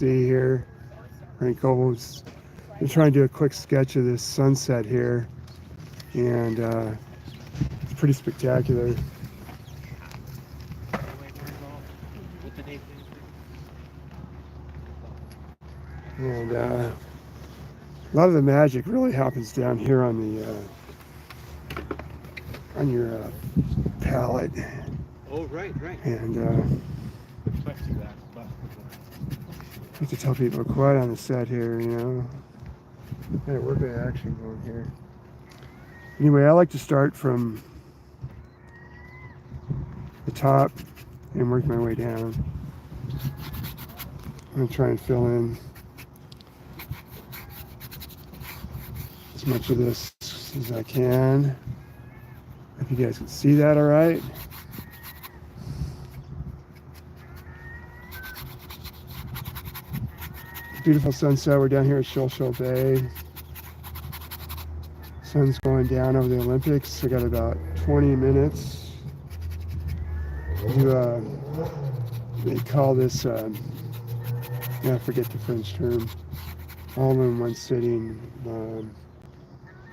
see here. Right, Coble. I'm trying to do a quick sketch of this sunset here, and it's pretty spectacular. And a lot of the magic really happens down here on the on your palette. Oh, right. And I have to tell people quiet on the set here, you know. Kind of work of action going here. Anyway, I like to start from the top and work my way down. I'm going to try and fill in as much of this as I can. If you guys can see that all right. Beautiful sunset. We're down here at Shoal Bay. Sun's going down over the Olympics. I got about 20 minutes. They call this, I forget the French term, all in one sitting.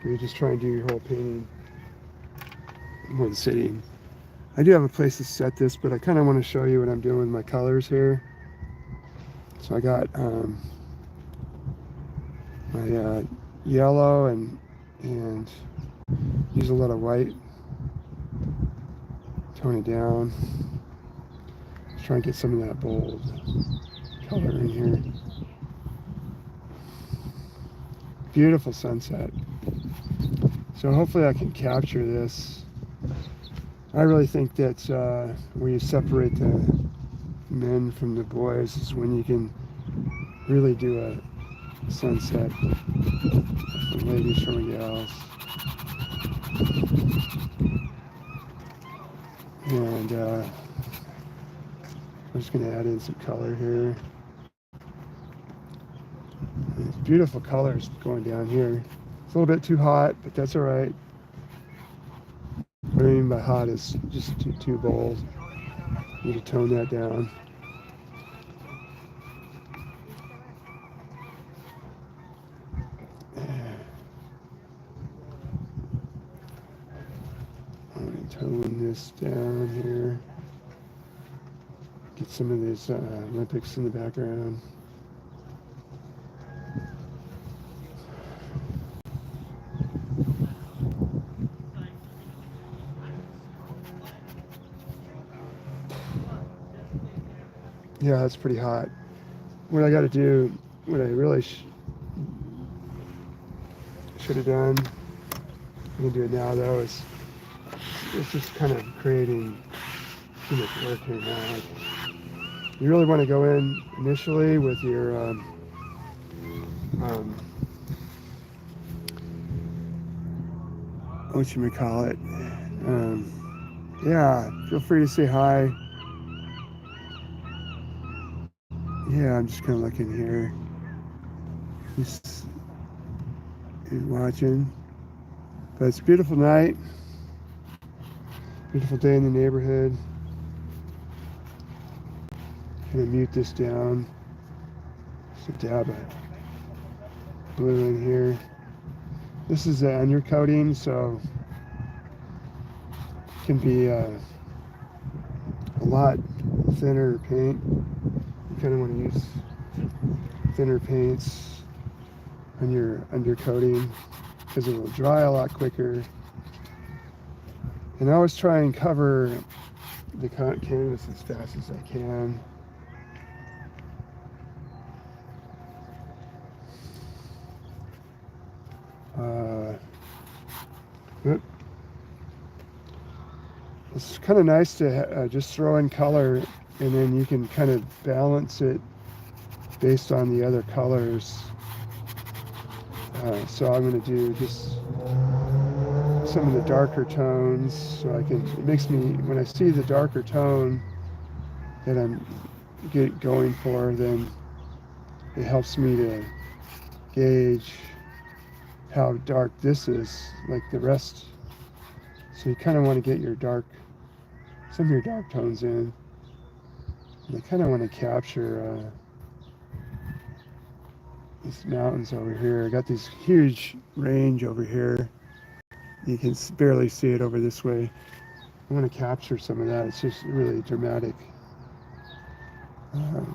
You just try and do your whole painting in one sitting. I do have a place to set this, but I kind of want to show you what I'm doing with my colors here. So I got my yellow and use a lot of white. Tone it down. Just try and get some of that bold color in here. Beautiful sunset. So hopefully I can capture this. I really think that where you separate the men from the boys is when you can really do a sunset from ladies from gals. And I'm just going to add in some color here. There's beautiful colors going down here. It's a little bit too hot, but that's all right. What I mean by hot is just too bold. You need to tone that down. I'm going to tone this down here. Get some of these Olympics in the background. Yeah, that's pretty hot. What I got to do, what I really should have done, I'm going to do it now though, is it's just kind of creating too much work here now. You really want to go in initially with your whatchamacallit. Yeah, feel free to say hi. Yeah, I'm just kind of looking here. Who's watching? But it's a beautiful night. Beautiful day in the neighborhood. Gonna mute this down. Just a dab of blue in here. This is the undercoating, so it can be a lot thinner paint. You kind of want to use thinner paints on your undercoating because it will dry a lot quicker. And I always try and cover the canvas as fast as I can. It's kind of nice to just throw in color, and then you can kind of balance it based on the other colors. So I'm going to do just some of the darker tones, so I can, it makes me, when I see the darker tone that I'm going for, then it helps me to gauge how dark this is, like the rest. So you kind of want to get your some of your dark tones in. And I kind of want to capture these mountains over here. I got this huge range over here. You can barely see it over this way. I want to capture some of that. It's just really dramatic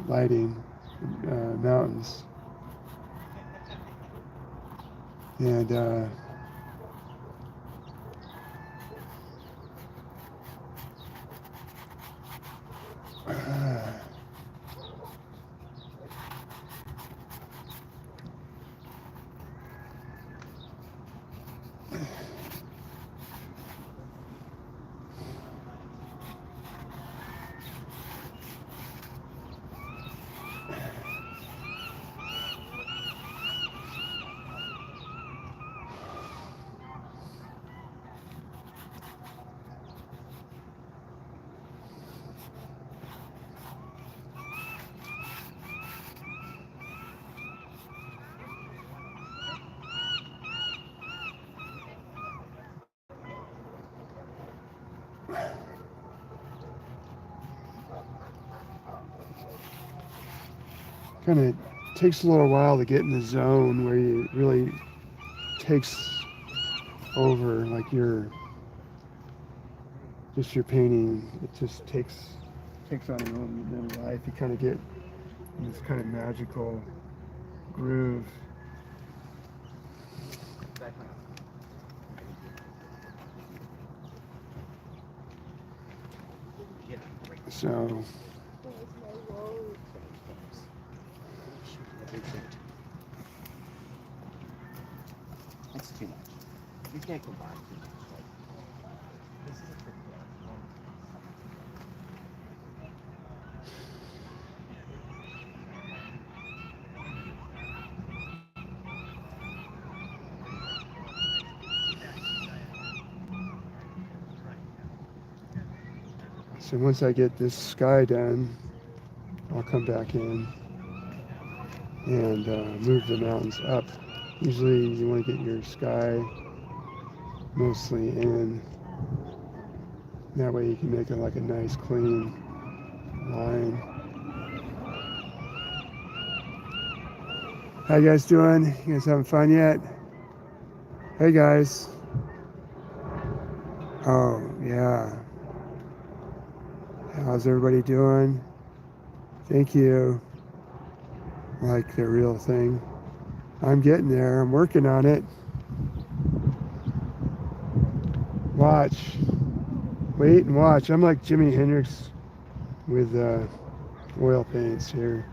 lighting, mountains. And kind of takes a little while to get in the zone where you really takes over, like your painting. It just takes on its own life. You kind of get in this kind of magical groove. So that's too much. You can't combine too much. Like, this is a pretty So once I get this sky done, I'll come back in and move the mountains up. Usually you want to get your sky mostly in. That way you can make it like a nice clean line. How you guys doing? You guys having fun yet? Hey guys. Oh yeah. How's everybody doing? Thank you. Like the real thing. I'm getting there. I'm working on it. Watch. Wait and watch. I'm like Jimi Hendrix with oil paints here.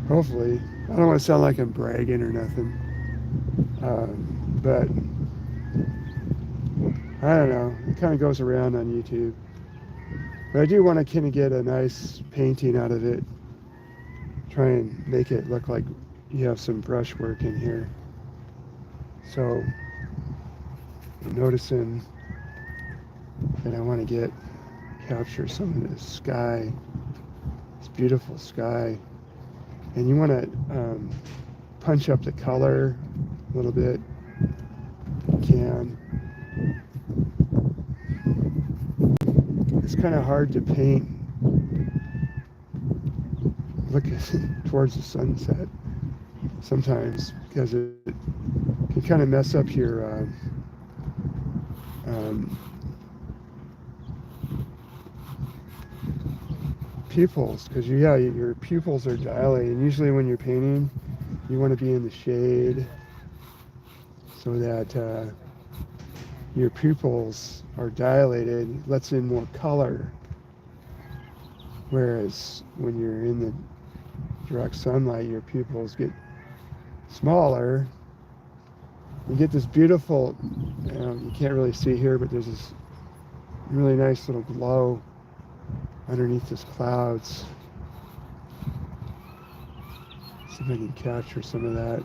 Hopefully. I don't want to sound like I'm bragging or nothing. But I don't know. It kind of goes around on YouTube. But I do want to kind of get a nice painting out of it. Try and make it look like you have some brush work in here. So I'm noticing that I want to capture some of this sky, this beautiful sky. And you want to punch up the color a little bit if you can. It's kind of hard to paint looking towards the sunset sometimes because it can kind of mess up your pupils, because your pupils are dilated, and usually when you're painting you want to be in the shade so that your pupils are dilated. It lets in more color, whereas when you're in the direct sunlight your pupils get smaller. You get this beautiful, you can't really see here, but there's this really nice little glow underneath these clouds. See if I can capture some of that.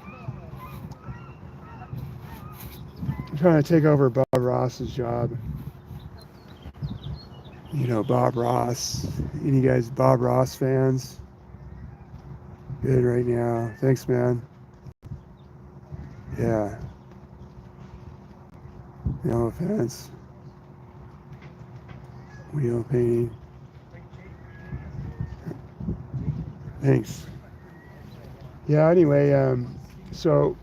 I'm trying to take over Bob Ross's job. You know, Bob Ross. Any guys Bob Ross fans? Good right now. Thanks, man. Yeah. No offense. Wheel painting. Thanks. Yeah, anyway, so,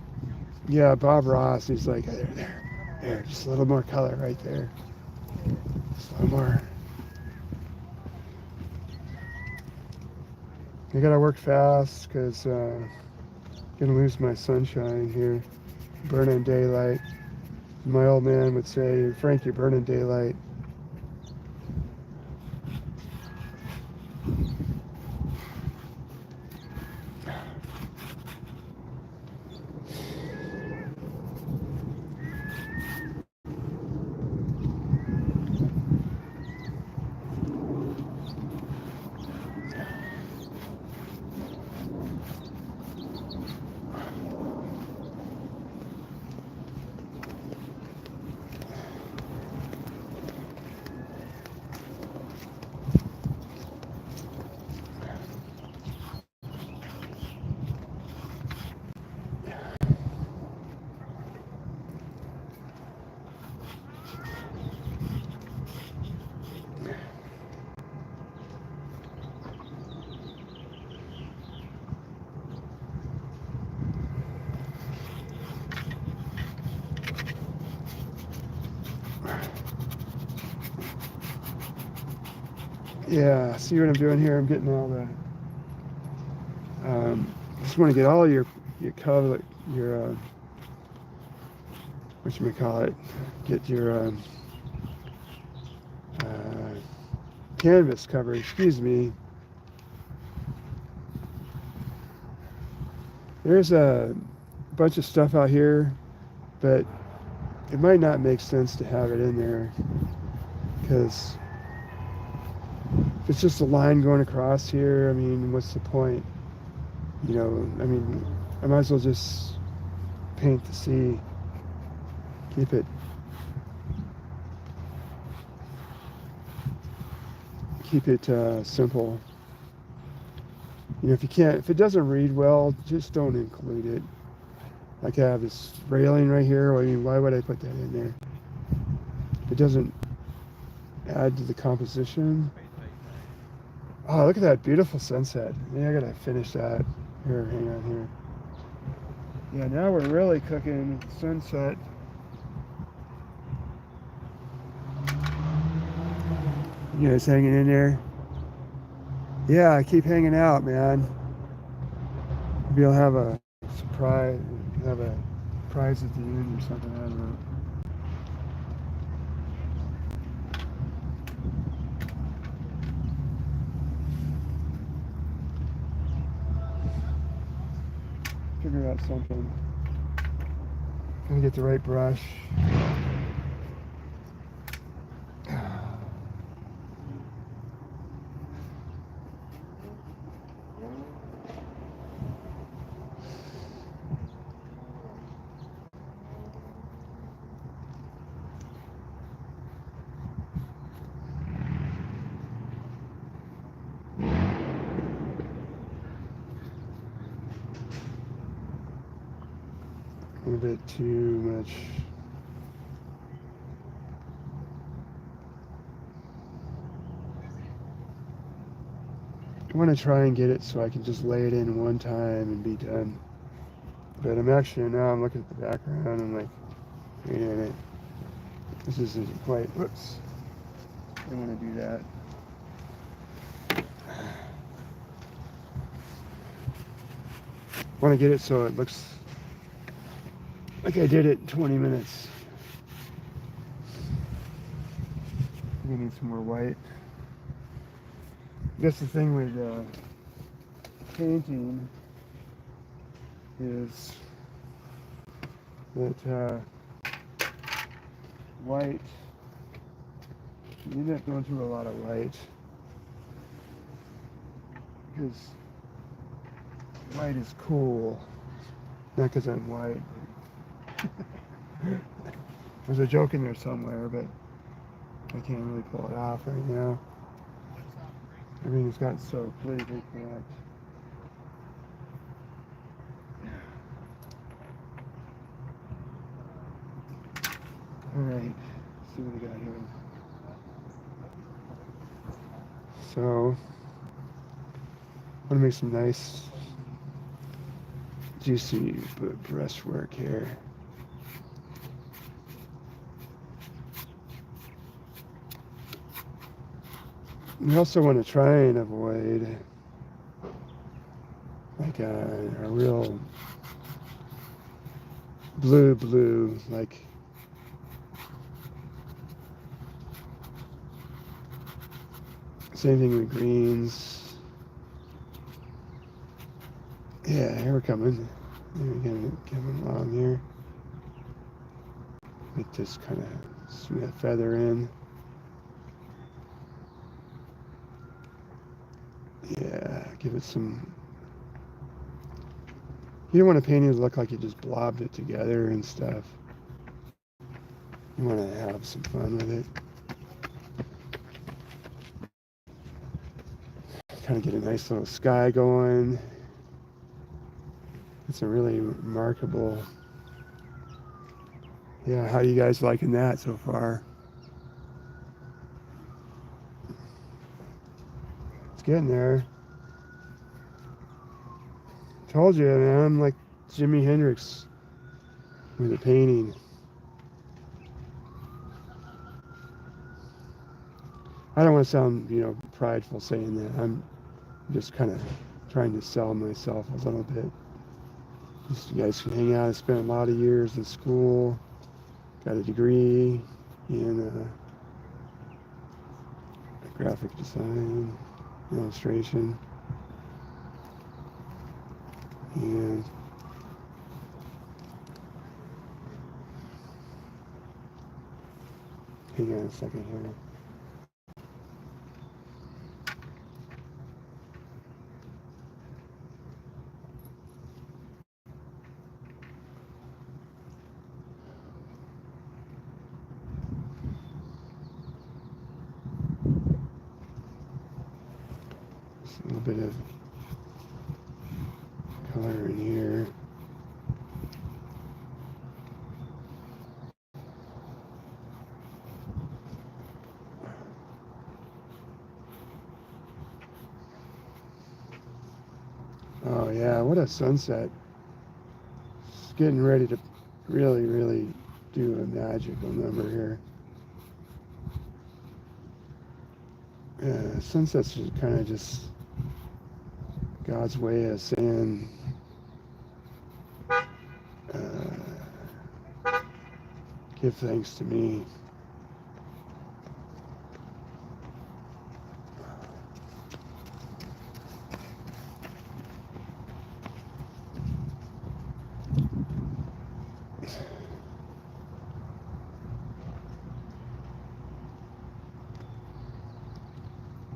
yeah, Bob Ross, he's like, there, just a little more color right there. Just a little more. I gotta work fast because gonna lose my sunshine here. Burning daylight. My old man would say, Frank, you're burning daylight. Yeah, see what I'm doing here? I'm getting all the, just want to get all your cover, your, whatchamacallit, get your canvas cover, excuse me. There's a bunch of stuff out here, but it might not make sense to have it in there because if it's just a line going across here, I mean, what's the point? You know, I mean, I might as well just paint the sea, keep it simple. You know, if it doesn't read well, just don't include it. Like I have this railing right here. I mean, why would I put that in there? If it doesn't add to the composition. Oh, look at that beautiful sunset. Yeah, I gotta finish that. Here, hang on here. Yeah, now we're really cooking. Sunset. You guys hanging in there? Yeah, I keep hanging out, man. Maybe I'll have a surprise. Have a prize at the end or something. I don't know. Figure out something. Gonna get the right brush. A bit too much. I want to try and get it so I can just lay it in one time and be done. But I'm looking at the background and I'm like, wait a minute. This isn't quite, whoops. I don't want to do that. I want to get it so it looks like I did it in 20 minutes. We need some more white. I guess the thing with painting is that white, you end up going through a lot of white because white is cool, not because I'm white. There's a joke in there somewhere, but I can't really pull it off right now. Everything's gotten so politically correct. Alright, see what we got here. So, I want to make some nice, juicy brushwork here. We also want to try and avoid like a real blue, like same thing with greens. Yeah, here we're coming. We're coming along here. Like just kind of swing that feather in. Yeah, give it some. You don't want a painting to look like you just blobbed it together and stuff. You want to have some fun with it. Kind of get a nice little sky going. It's a really remarkable. Yeah, how you guys liking that so far? It's getting there. Told you, man, I'm like Jimi Hendrix with the painting. I don't want to sound, prideful saying that. I'm just kind of trying to sell myself a little bit. Just you guys can hang out. I spent a lot of years in school, got a degree in graphic design, illustration, and hang on a second here. A little bit of color in here. Oh yeah, what a sunset. It's getting ready to really do a magical number here. Yeah, sunsets are kind of just God's way of saying, give thanks to me.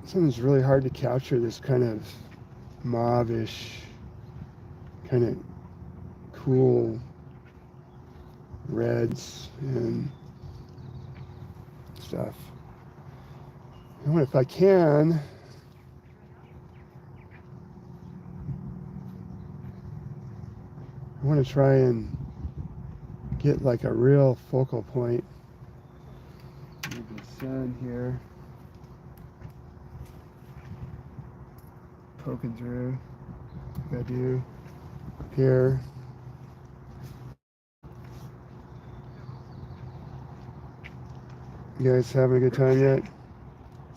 Something's really hard to capture this kind of mauve-ish, kind of cool reds and stuff. And if I can, I want to try and get like a real focal point. Maybe the sun here poking through, like I do here. You guys having a good time yet?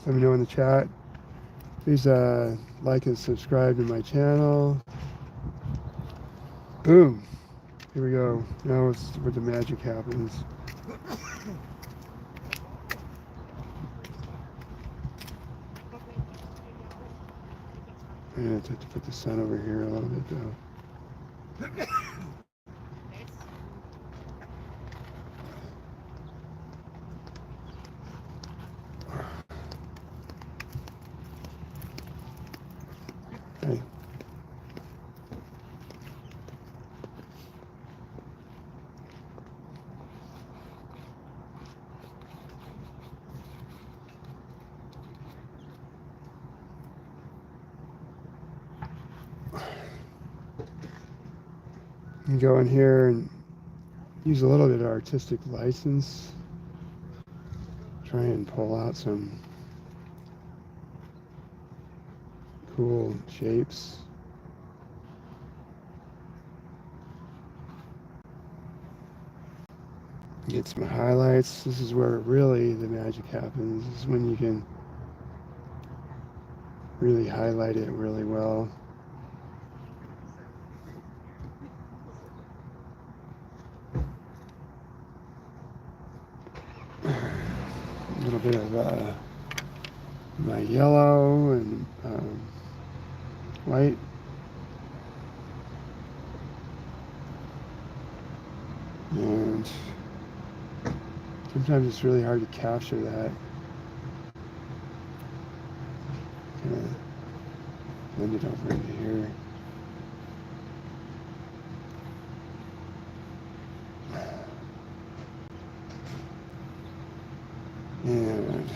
Let me know in the chat. Please like and subscribe to my channel. Boom. Here we go. Now it's where the magic happens. I'm going to have to put the sun over here a little bit though. Okay. And go in here and use a little bit of artistic license. Try and pull out some cool shapes. Get some highlights. This is where really the magic happens. This is when you can really highlight it really well. A little bit of my yellow and white. And sometimes it's really hard to capture that. Kind of blend it over into here. And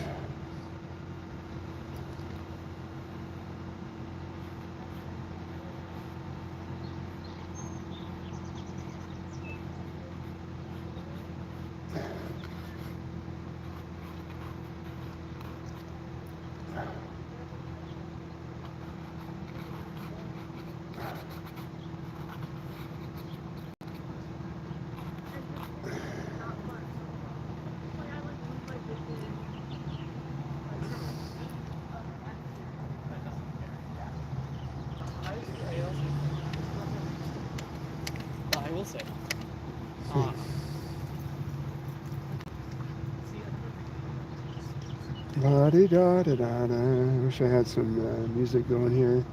I will say. La-di-da-da-da-da. I wish I had some music going here.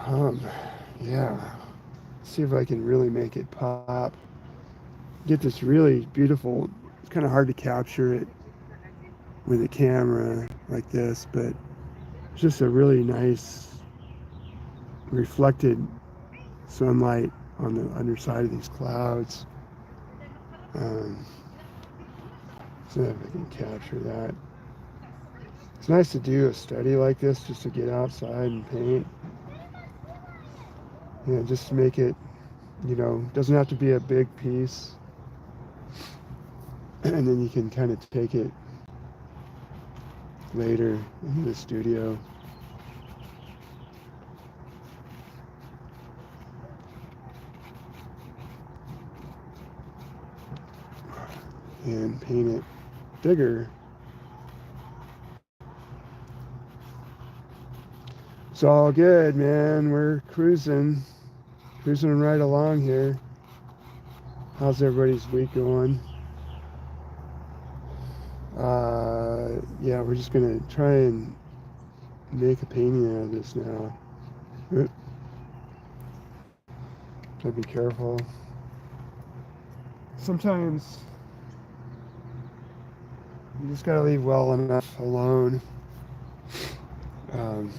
Oh, yeah. See if I can really make it pop. Get this really beautiful. It's kind of hard to capture it with a camera like this, but it's just a really nice reflected sunlight on the underside of these clouds. See if I can capture that. It's nice to do a study like this just to get outside and paint. Yeah, just to make it, doesn't have to be a big piece. And then you can kind of take it later in the studio. And paint it bigger. It's all good, man. We're cruising right along here. How's everybody's week going? Yeah, we're just gonna try and make a painting out of this now. Gotta be careful. Sometimes you just gotta leave well enough alone. I'm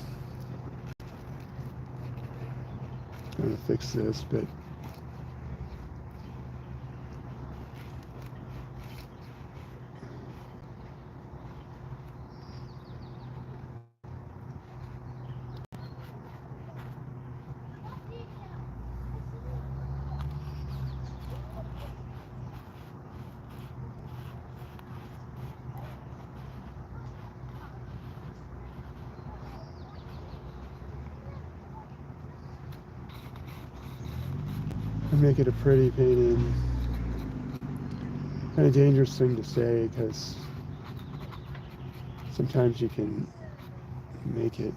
gonna fix this, but make it a pretty painting. kind of dangerous thing to say because sometimes you can make it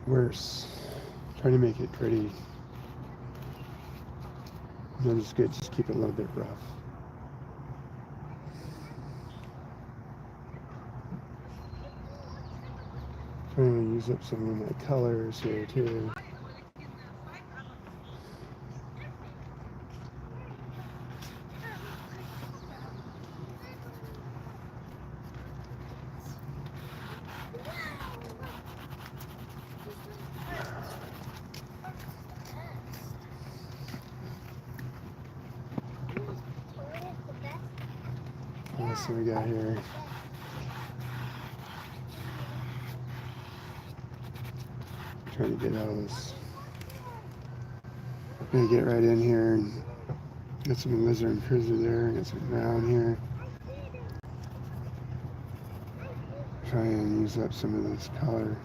worse. Trying to make it pretty. Not as good, just keep it a little bit rough. Trying to use up some of my colors here too. What else do we got here? Trying to get all this. I'm gonna get right in here and get some lizard and cruiser there, get some brown here. Try and use up some of this color.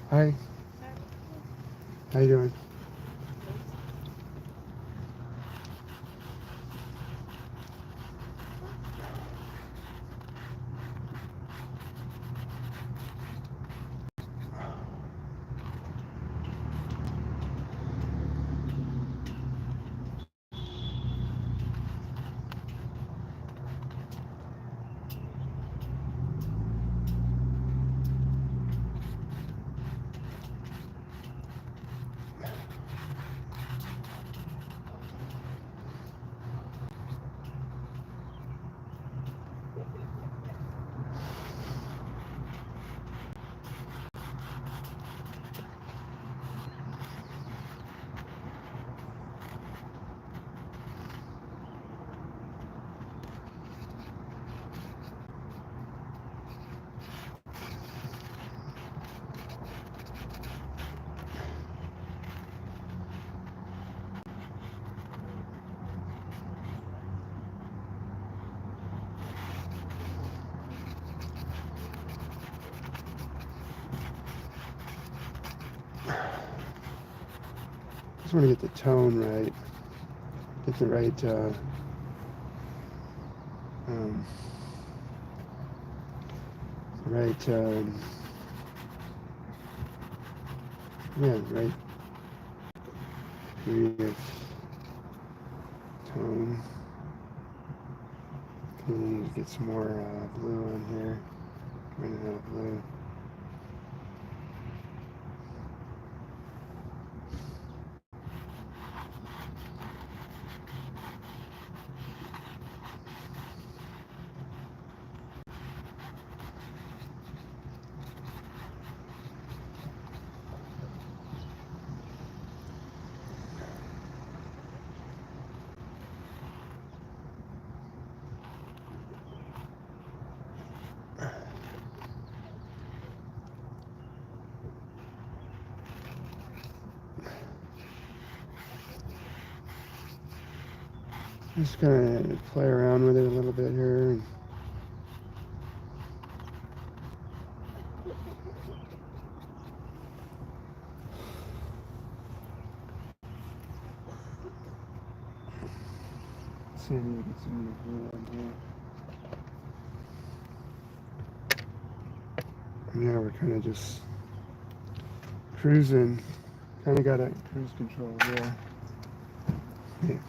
Hi. How you doing? Just want to get the tone right. Get the right right right degree of tone. Okay, need to get some more blue on here. Running out of blue. Just gonna play around with it a little bit here. See if we can get some blue on here. Yeah, we're kind of just cruising. Kind of got a cruise control there. Yeah.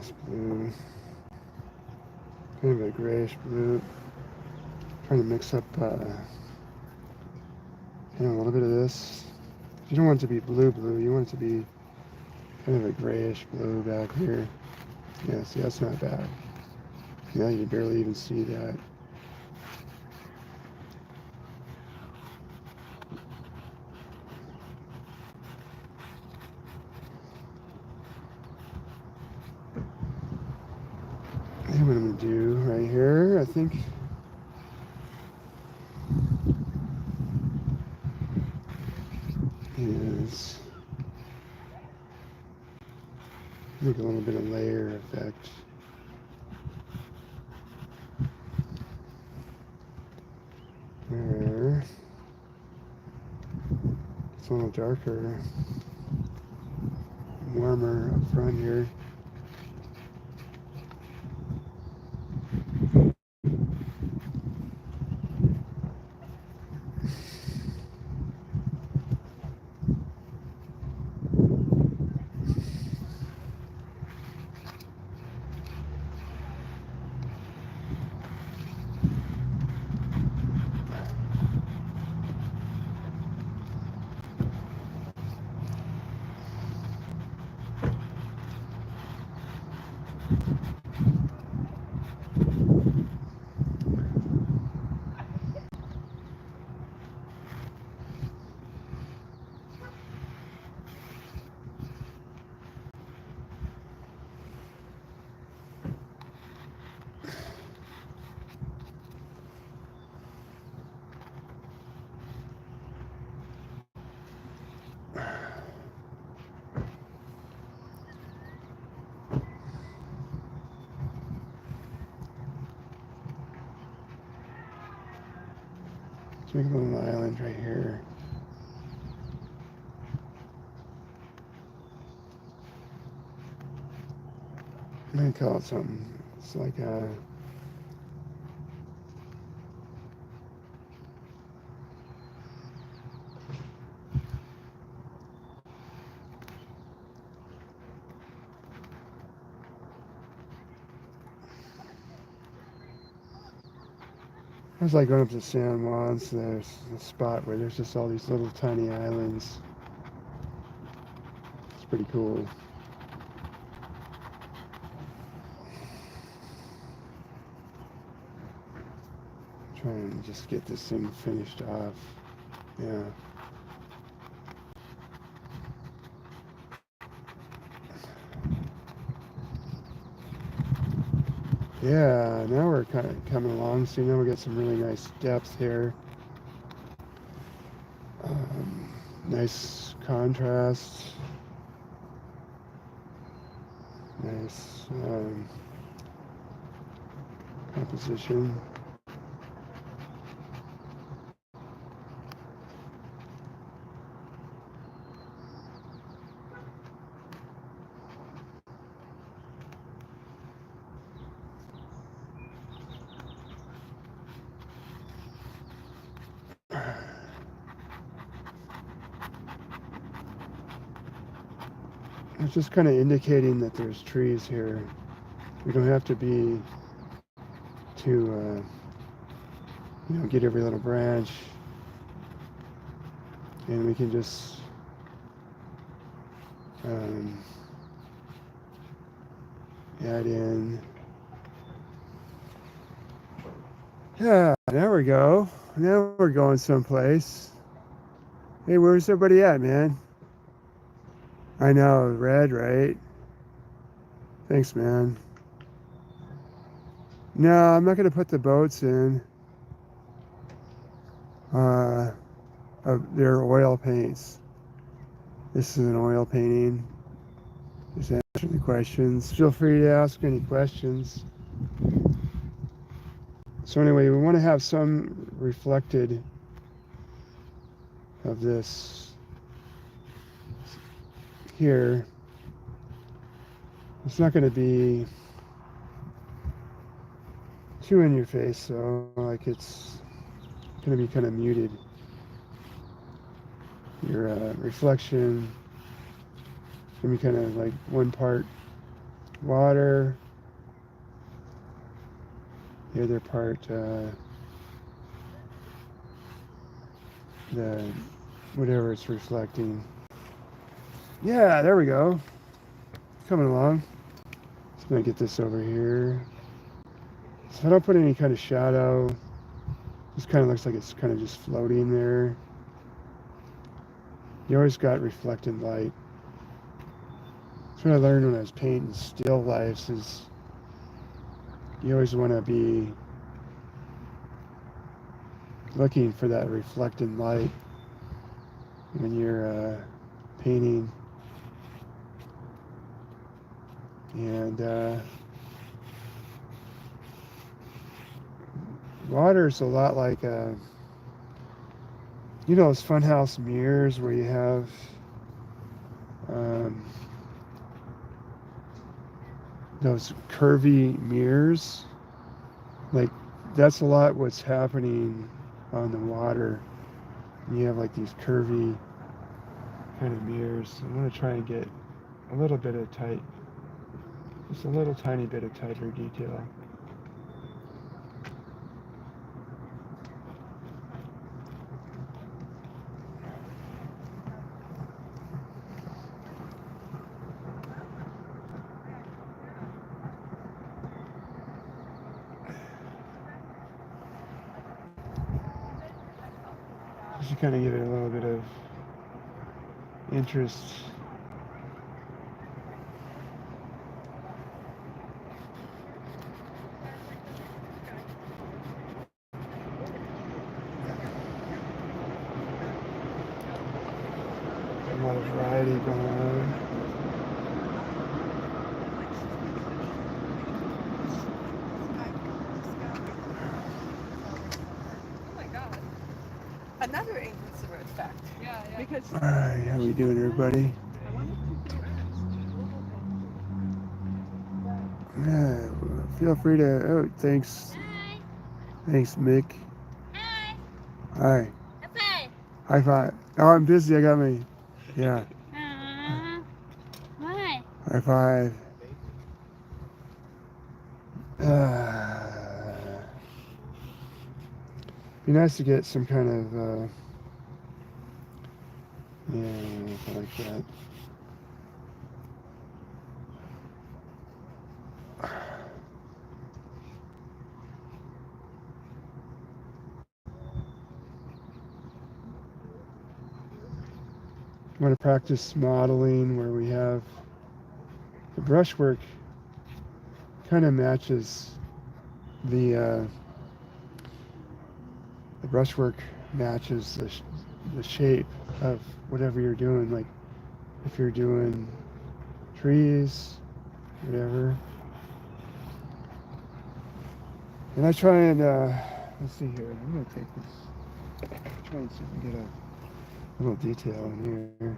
Nice blue. Kind of a grayish blue. Trying to mix up a little bit of this. You don't want it to be blue. You want it to be kind of a grayish blue back here. Yeah, see, that's not bad. Yeah, you barely even see that. And what I'm going to do right here, I think, is make a little bit of layer effect. Where it's a little darker, warmer up front here. Let's make a little island right here. I'm going to call it something. It's like a... I was like going up to San Juan's. There's a spot where there's just all these little tiny islands. It's pretty cool. Trying to just get this thing finished off. Yeah. Yeah, now we're kind of coming along. See, now we got some really nice depth here. Nice contrast. Nice composition. It's just kind of indicating that there's trees here. We don't have to be to, get every little branch. And we can just add in. Yeah, there we go. Now we're going someplace. Hey, where's everybody at, man? I know, red, right? Thanks, man. No, I'm not going to put the boats in. They're oil paints. This is an oil painting. Just answer the questions. Feel free to ask any questions. So anyway, we want to have some reflected of this here. It's not going to be too in your face, so like it's going to be kind of muted. Your reflection can be kind of like one part water. The other part, the whatever it's reflecting. Yeah, there we go. Coming along. Just gonna get this over here. So I don't put any kind of shadow. Just kind of looks like it's kind of just floating there. You always got reflected light. That's what I learned when I was painting still lifes is you always want to be looking for that reflected light when you're painting. And water is a lot like, you know, those funhouse mirrors where you have those curvy mirrors. Like, that's a lot what's happening on the water. You have like these curvy kind of mirrors. I'm going to try and get a little bit of tight, just a little tiny bit of tighter detail. Just to kind of give it a little bit of interest. A lot of variety going on. Oh my god. Another inconsiderate fact. Yeah, yeah. Because All right, how we doing, everybody? Yeah, feel free to. Oh, thanks. Hi. Thanks, Mick. Hi. Hi. Hi. High five. Oh, I'm busy. I got me. Yeah. Why? High five. Be nice to get some kind of, yeah, like that. I'm going to practice modeling where we have the brushwork kind of matches the brushwork matches the shape of whatever you're doing. Like if you're doing trees, whatever. And I try and let's see here. I'm gonna take this. Try and see if I can get a little detail in here.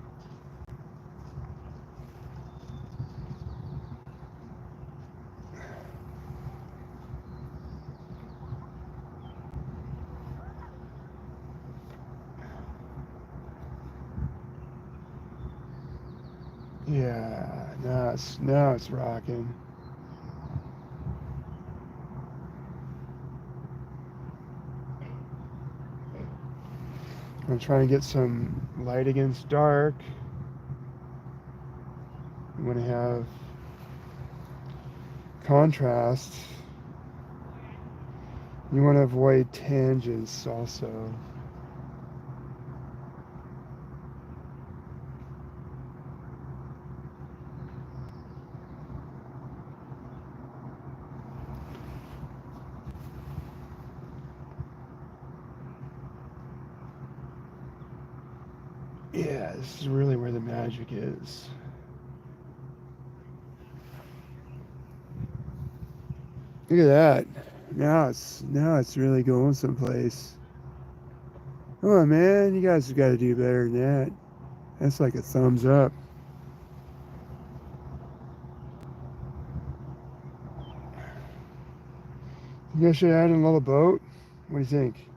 Yeah, now it's rocking. I'm trying to get some light against dark. I'm going to have contrast. You want to avoid tangents also. Yeah, this is really where the magic is. Look at that. Now it's really going someplace. Come on, man. You guys have got to do better than that. That's like a thumbs up. You guys should add in a little boat. What do you think?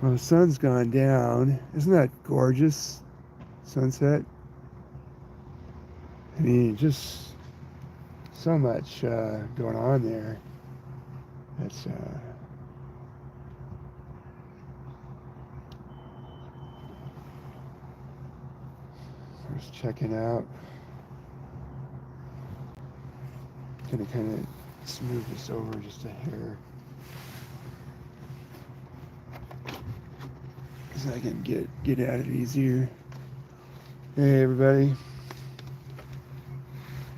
Well, the sun's gone down. Isn't that gorgeous? Sunset. I mean, just so much going on there. That's just checking out. Gonna kind of smooth this over just a hair, so I can get at it easier. Hey everybody,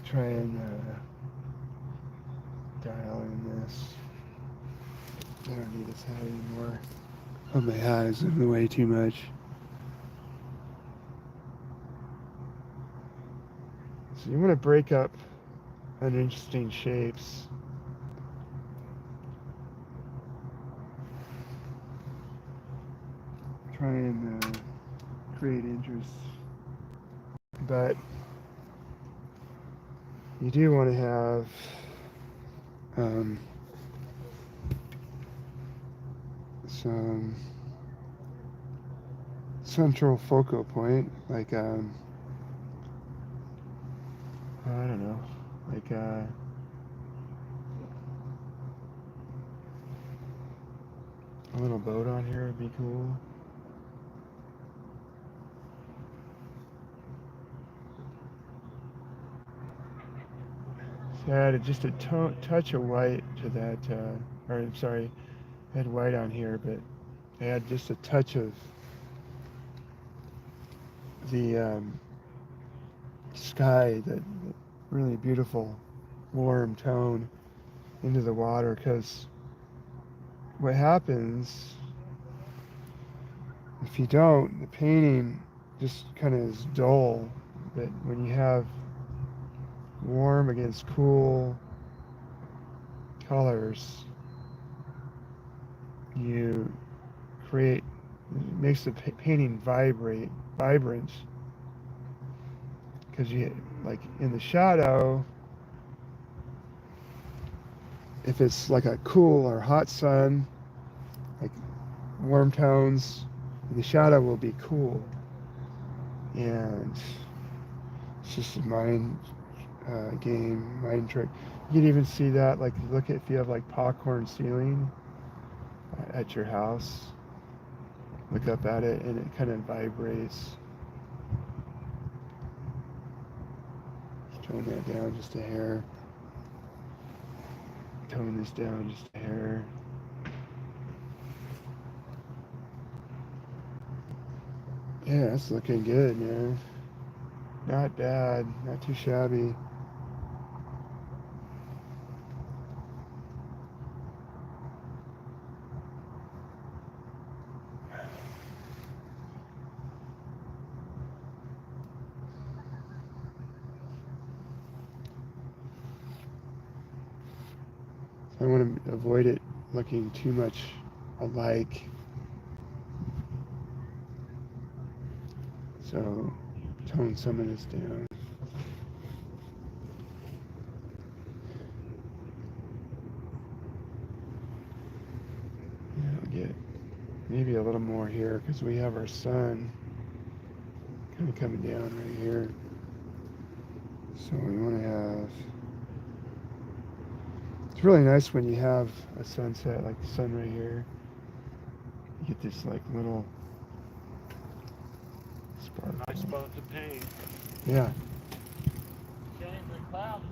try and dial in this. I don't need this hat anymore. Oh, my hat is in the way too much. So you want to break up uninteresting shapes. Try and create interest. But you do want to have some central focal point, like I don't know, like a little boat on here would be cool. So I added just a touch of white to that, or I'm sorry, I had white on here, but I had just a touch of the sky, that really beautiful warm tone into the water, because what happens if you don't, the painting just kind of is dull. But when you have warm against cool colors, you create, it makes the painting vibrant, because you, like in the shadow, if it's like a cool or hot sun, like warm tones, the shadow will be cool. And it's just a mind game, mind trick. You can even see that, like, look at if you have like popcorn ceiling at your house, look up at it and it kind of vibrates. Tone that down just a hair. Tone this down just a hair. Yeah, that's looking good, man. Not bad, not too shabby. I want to avoid it looking too much alike. So tone some of this down. Yeah, I'll get maybe a little more here because we have our sun kind of coming down right here. So we want to have, it's really nice when you have a sunset like the sun right here. You get this like little spark. Nice spot to paint. Yeah. Change the clouds.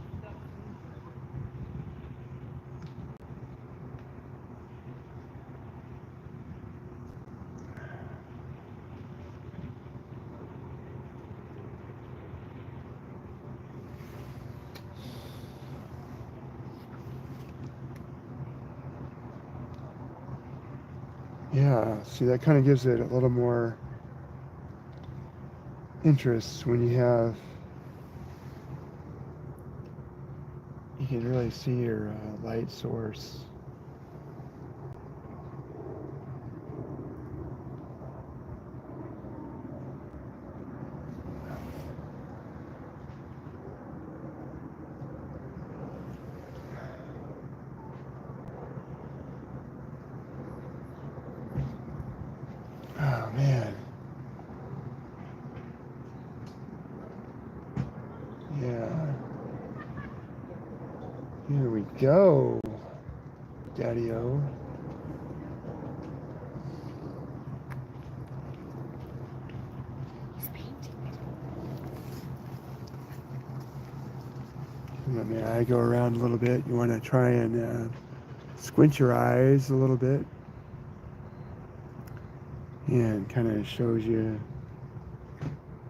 Yeah, see, that kind of gives it a little more interest when you have, you can really see your light source. Oh man. Yeah. Here we go, Daddy-O. He's painting it. Let my eye go around a little bit. You want to try and squint your eyes a little bit. And kind of shows you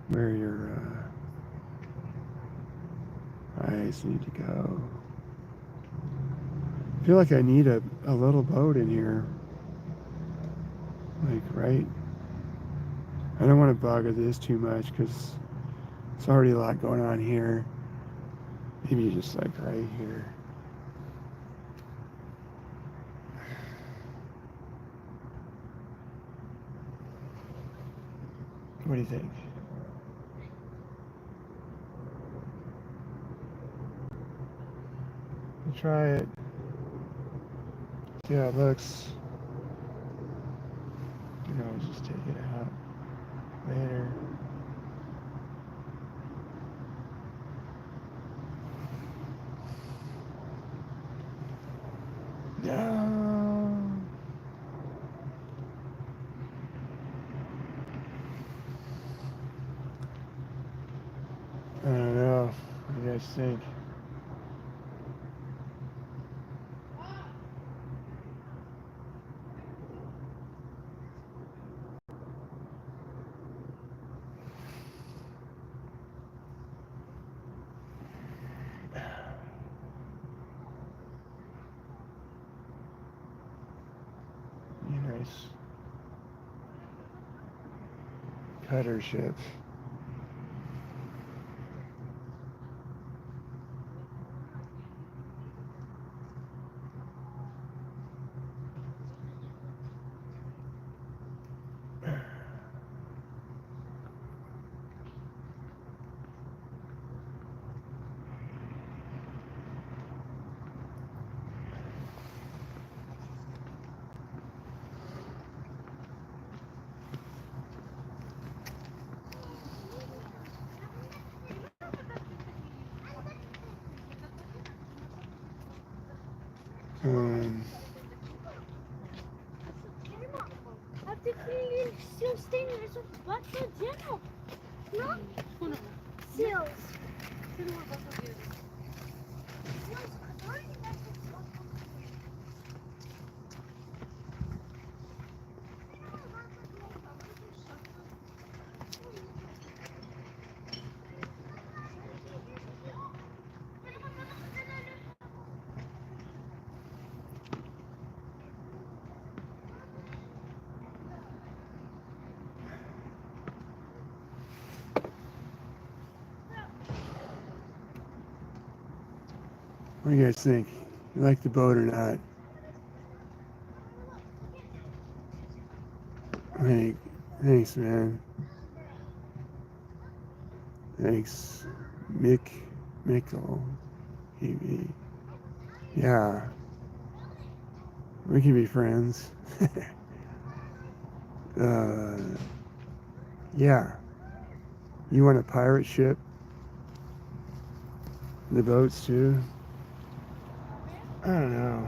where your eyes need to go. I feel like I need a little boat in here. Like, right? I don't want to bother this too much because it's already a lot going on here. Maybe just like right here. What do you think? Try it. See how it looks. You can always just take it out later. No. I don't know. What do you guys think? Nice cutter ship. Um, what do you guys think? You like the boat or not? Hey, thanks, man. Thanks, Mickle. Yeah, we can be friends. uh, yeah. You want a pirate ship? The boats too? I don't know.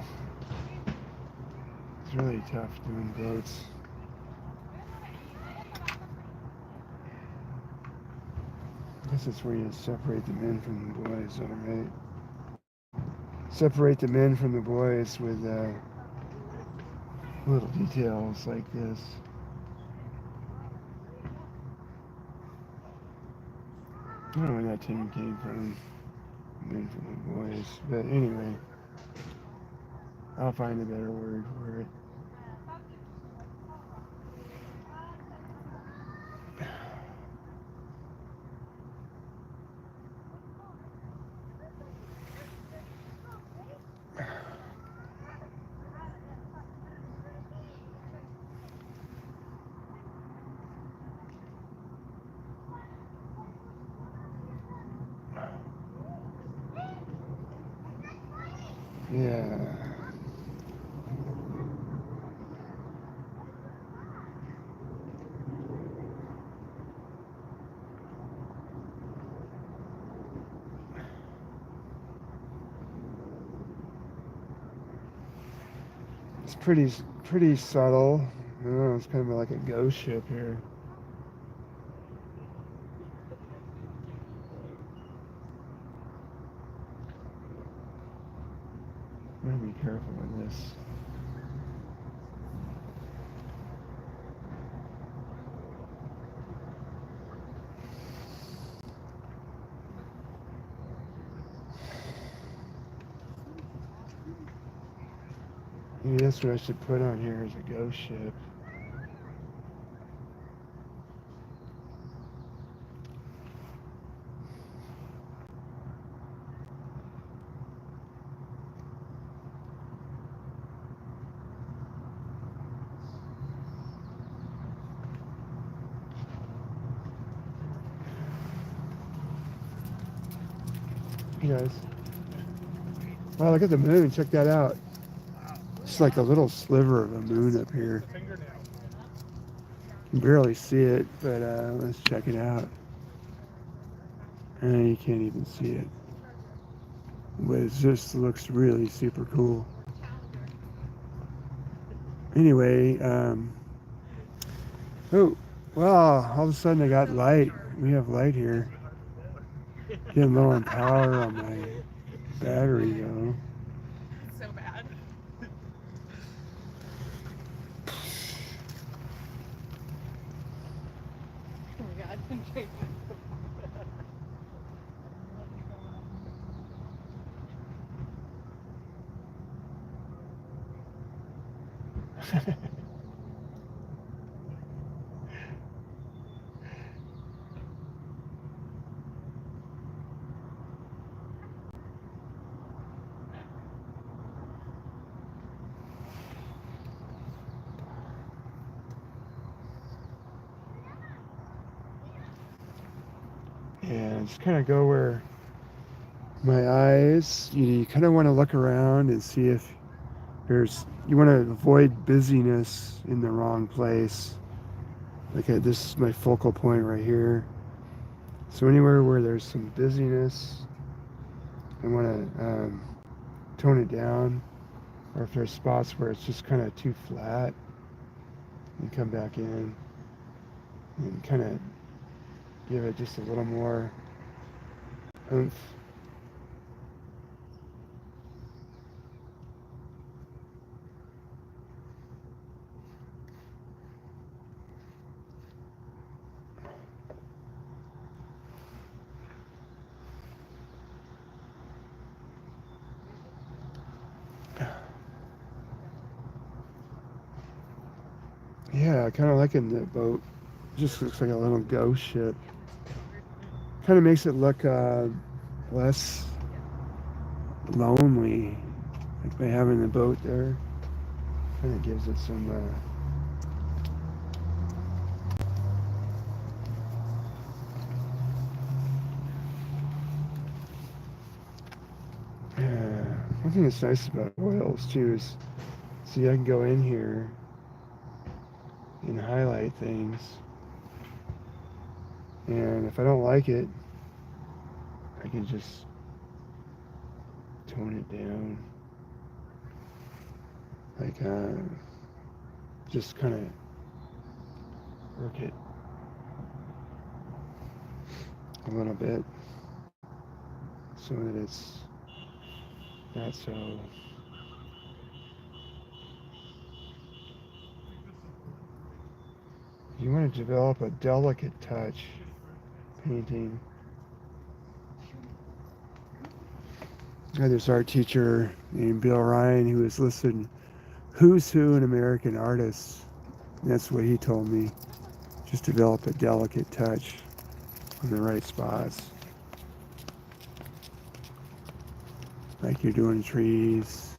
It's really tough doing boats. I guess it's where you separate the men from the boys, alright? Separate the men from the boys with little details like this. I don't know where that term came from. Men from the boys. But anyway, I'll find a better word for it. Yeah. It's pretty subtle. I don't know, it's kind of like a ghost ship here. I'm gonna be careful with this. Maybe that's what I should put on here as a ghost ship. Hey guys. Wow, look at the moon. Check that out. It's like a little sliver of a moon up here. You can barely see it, but let's check it out. And you can't even see it. But it just looks really super cool. Anyway, oh, wow, all of a sudden I got light. We have light here. Getting low on power on my battery though. So bad. Oh my god. Yeah, just kind of go where my eyes, you kind of want to look around and see if you want to avoid busyness in the wrong place. Like this is my focal point right here. So anywhere where there's some busyness, I want to tone it down. Or if there's spots where it's just kind of too flat, and come back in and kind of give it just a little more oomph. Yeah, I kind of liking the boat. Just looks like a little ghost ship. Kind of makes it look less lonely, like by having the boat there. Kind of gives it some. Yeah. One thing that's nice about oils too is, see, I can go in here and highlight things, and if I don't like it, I can just tone it down. Like, just kind of work it a little bit so that it's not so. You want to develop a delicate touch painting. I had this art teacher named Bill Ryan who was listed who's who in American artists. And that's what he told me. Just develop a delicate touch in the right spots. Like you're doing trees,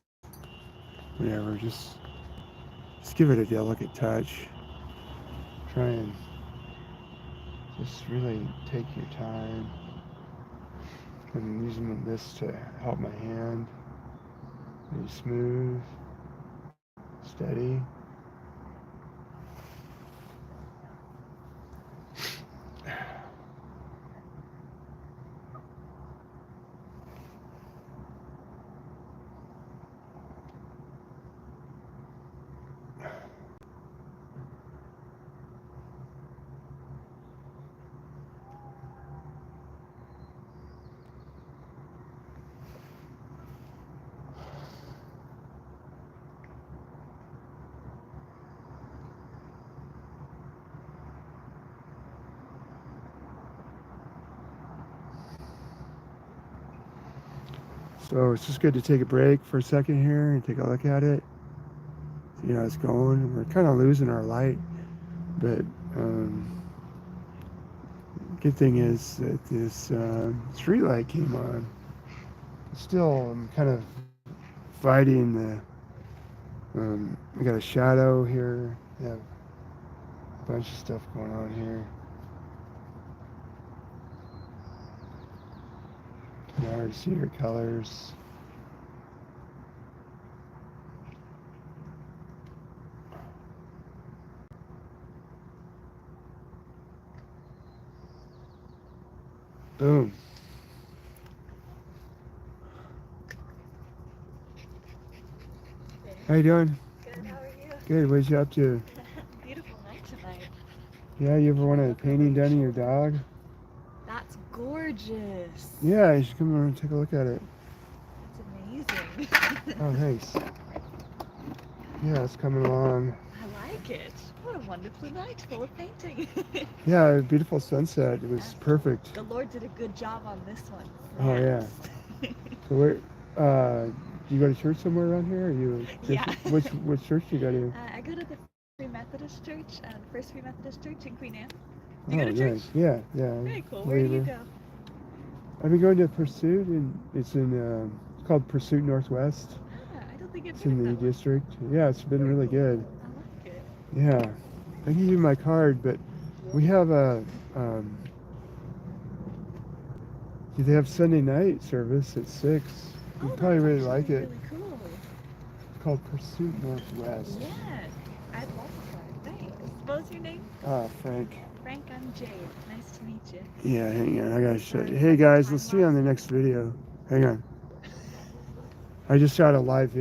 whatever, just give it a delicate touch. Try and just really take your time. I'm using this to help my hand. Be smooth, steady. So it's just good to take a break for a second here and take a look at it. See how it's going. We're kind of losing our light, but good thing is that this street light came on. Still, I'm kind of fighting the. We got a shadow here. We have a bunch of stuff going on here. You can already see your colors. Boom. How you doing? Good, how are you? Good. What you up to? Beautiful night tonight. Yeah, you ever want a painting done of your dog? That's gorgeous. Yeah, you should come over and take a look at it. It's amazing. Oh, nice. Yeah, it's coming along. I like it. What a wonderful night full of painting. Yeah, a beautiful sunset. It was perfect. The Lord did a good job on this one. Oh, yeah. So where, do you go to church somewhere around here? Or you? Yeah. Which church do you go to? I go to the Free Methodist Church, First Free Methodist Church in Queen Anne. Oh, You go to church? nice. Yeah, yeah. Very cool. Where do you believer. go? I've been going to Pursuit, and it's in it's called Pursuit Northwest. I don't think I've It's heard in of the that one. district. Yeah, it's been really good. I like it. Yeah, I can give you my card, but we have they have Sunday night service at 6. Oh, You'd probably that's really actually like it. Really cool. It's called Pursuit Northwest. Yes, I'd love that. Thanks. What was your name? Frank. Frank, I'm Jade. Nice to meet you. Yeah, hang on. I gotta show you. Hey guys, let's see you on the next video. Hang on. I just shot a live video.